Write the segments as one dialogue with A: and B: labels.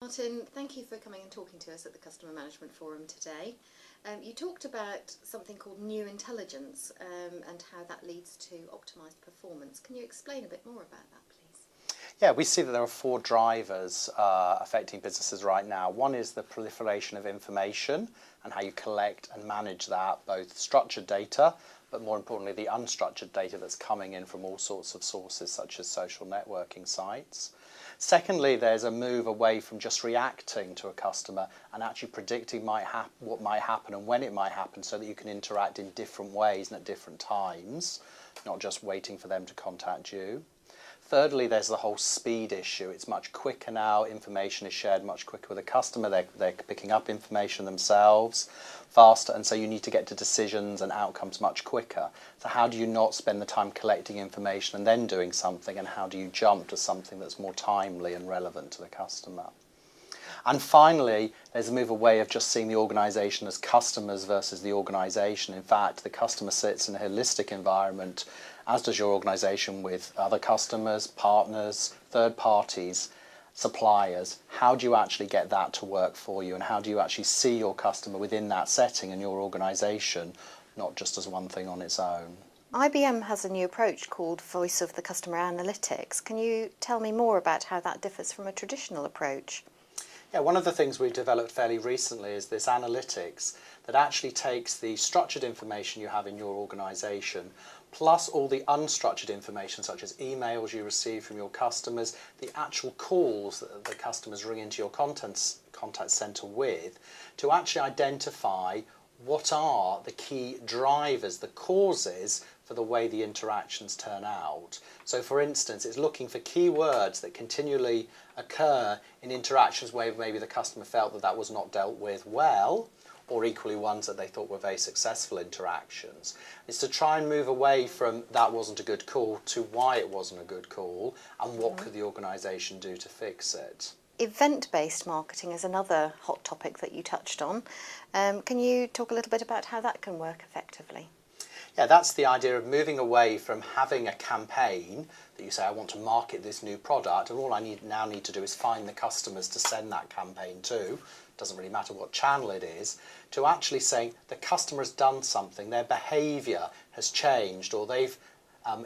A: Martin, thank you for coming and talking to us at the Customer Management Forum today. You talked about something called new intelligence and how that leads to optimised performance. Can you explain a bit more about that, please?
B: Yeah, we see that there are four drivers affecting businesses right now. One is the proliferation of information and how you collect and manage that, both structured data, but more importantly, the unstructured data that's coming in from all sorts of sources, such as social networking sites. Secondly, there's a move away from just reacting to a customer and actually predicting what might happen and when it might happen, so that you can interact in different ways and at different times, not just waiting for them to contact you. Thirdly, there's the whole speed issue. It's much quicker now. Information is shared much quicker with the customer. They're picking up information themselves faster, and so you need to get to decisions and outcomes much quicker. So how do you not spend the time collecting information and then doing something, and how do you jump to something that's more timely and relevant to the customer? And finally, there's a move away of just seeing the organisation as customers versus the organisation. In fact, the customer sits in a holistic environment, as does your organisation, with other customers, partners, third parties, suppliers. How do you actually get that to work for you, and how do you actually see your customer within that setting and your organisation, not just as one thing on its own?
A: IBM has a new approach called Voice of the Customer Analytics. Can you tell me more about how that differs from a traditional approach?
B: Yeah, one of the things we've developed fairly recently is this analytics that actually takes the structured information you have in your organisation, plus all the unstructured information, such as emails you receive from your customers, the actual calls that the customers ring into your contact centre with, to actually identify what are the key drivers, the causes for the way the interactions turn out. So for instance, it's looking for keywords that continually occur in interactions where maybe the customer felt that was not dealt with well, or equally ones that they thought were very successful interactions. It's to try and move away from that wasn't a good call to why it wasn't a good call and what could the organisation do to fix it.
A: Event-based marketing is another hot topic that you touched on. Can you talk a little bit about how that can work effectively?
B: Yeah, that's the idea of moving away from having a campaign that you say, I want to market this new product, and all I now need to do is find the customers to send that campaign to. Doesn't really matter what channel it is, to actually saying the customer has done something, their behaviour has changed, or they've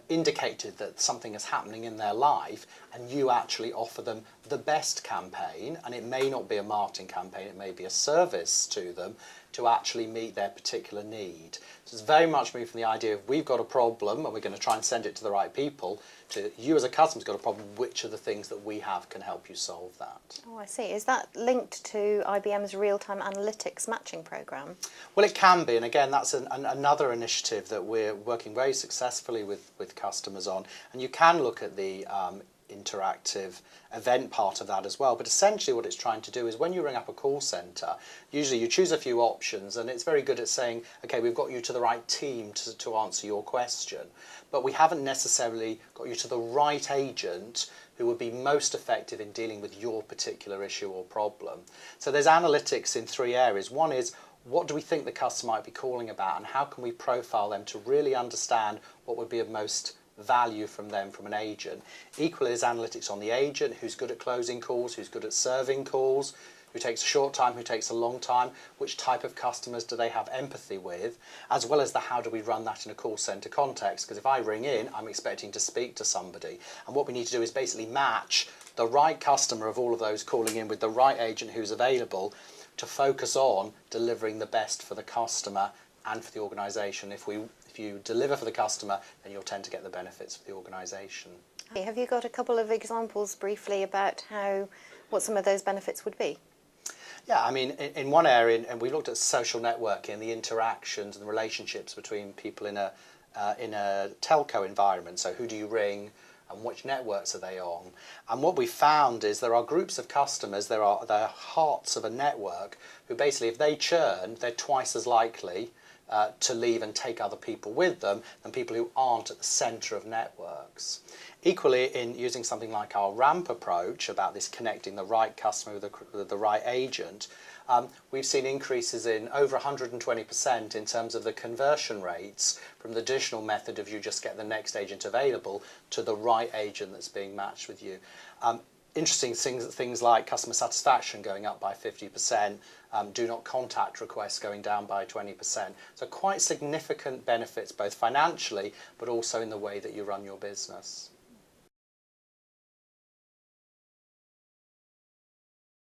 B: indicated that something is happening in their life, and you actually offer them the best campaign, and it may not be a marketing campaign, it may be a service to them to actually meet their particular need. So it's very much moved from the idea of we've got a problem and we're going to try and send it to the right people, to you as a customer's got a problem, which are the things that we have can help you solve that.
A: Oh, I see. Is that linked to IBM's real-time analytics matching programme?
B: Well, it can be, and again, that's another initiative that we're working very successfully with customers on, and you can look at the interactive event part of that as well. But essentially what it's trying to do is when you ring up a call centre, usually you choose a few options, and it's very good at saying, okay, we've got you to the right team to answer your question, but we haven't necessarily got you to the right agent who would be most effective in dealing with your particular issue or problem. So there's analytics in three areas. One is, what do we think the customer might be calling about, and how can we profile them to really understand what would be of most value from them from an agent. Equally, there's analytics on the agent, who's good at closing calls, who's good at serving calls, who takes a short time, who takes a long time, which type of customers do they have empathy with, as well as the how do we run that in a call centre context, because if I ring in, I'm expecting to speak to somebody, and what we need to do is basically match the right customer of all of those calling in with the right agent who's available to focus on delivering the best for the customer and for the organisation. If you deliver for the customer, then you'll tend to get the benefits for the organisation.
A: Have you got a couple of examples briefly about what some of those benefits would be?
B: Yeah, I mean, in one area, and we looked at social networking, the interactions and the relationships between people in a telco environment. So who do you ring, and which networks are they on? And what we found is there are groups of customers, they're hearts of a network, who basically, if they churn, they're twice as likely to leave and take other people with them than people who aren't at the centre of networks. Equally, in using something like our ramp approach about this connecting the right customer with the right agent, we've seen increases in over 120% in terms of the conversion rates from the traditional method of you just get the next agent available to the right agent that's being matched with you. interesting things like customer satisfaction going up by 50%, do not contact requests going down by 20%. So quite significant benefits both financially but also in the way that you run your business.